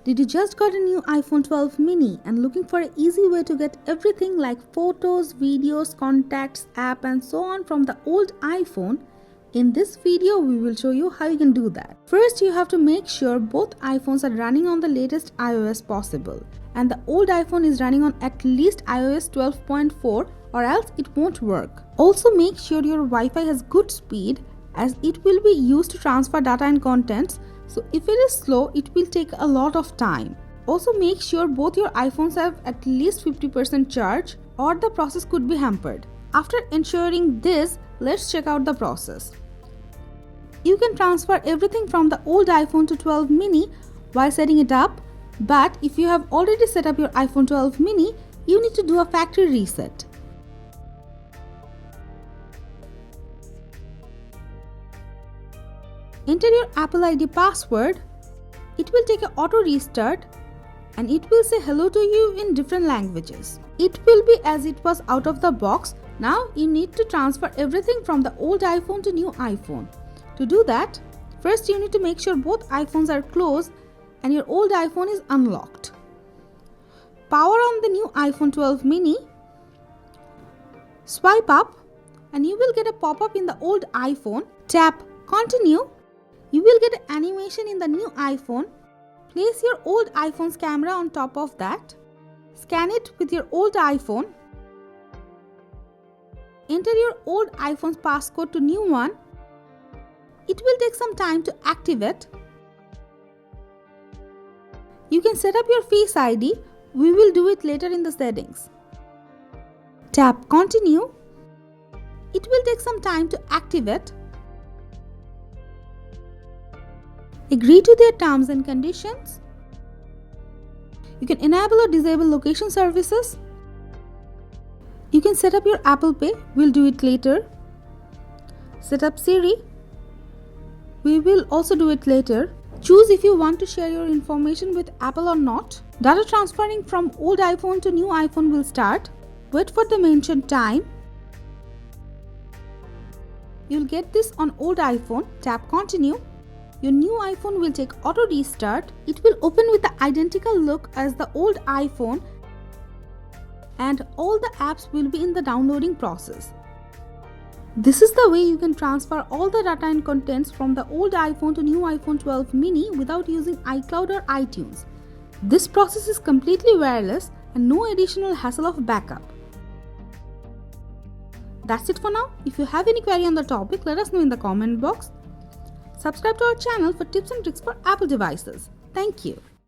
Did you just got a new iPhone 12 mini and looking for an easy way to get everything like photos, videos, contacts, app and so on from the old iPhone? In this video, we will show you how you can do that. First, you have to make sure both iPhones are running on the latest iOS possible. And the old iPhone is running on at least iOS 12.4 or else it won't work. Also make sure your Wi-Fi has good speed as it will be used to transfer data and contents. So if it is slow, it will take a lot of time. Also make sure both your iPhones have at least 50% charge or the process could be hampered. After ensuring this, let's check out the process. You can transfer everything from the old iPhone to 12 mini while setting it up, but if you have already set up your iPhone 12 mini, you need to do a factory reset. Enter your Apple ID password. It will take an auto restart and it will say hello to you in different languages. It will be as it was out of the box. Now you need to transfer everything from the old iPhone to new iPhone. To do that, first you need to make sure both iPhones are closed and your old iPhone is unlocked. Power on the new iPhone 12 mini. Swipe up and you will get a pop-up in the old iPhone. Tap continue. You will get an animation in the new iPhone. Place your old iPhone's camera on top of that. Scan it with your old iPhone. Enter your old iPhone's passcode to new one. It will take some time to activate. You can set up your Face ID. We will do it later in the settings. Tap continue. It will take some time to activate. Agree to their terms and conditions. You can enable or disable location services. You can set up your Apple Pay. We'll do it later. Set up Siri. We will also do it later. Choose if you want to share your information with Apple or not. Data transferring from old iPhone to new iPhone will start. Wait for the mentioned time. You'll get this on old iPhone. Tap continue. Your new iPhone will take auto restart. It will open with the identical look as the old iPhone and all the apps will be in the downloading process. This is the way you can transfer all the data and contents from the old iPhone to new iPhone 12 mini without using iCloud or iTunes. This process is completely wireless and no additional hassle of backup. That's it for now. If you have any query on the topic, let us know in the comment box. Subscribe to our channel for tips and tricks for Apple devices. Thank you.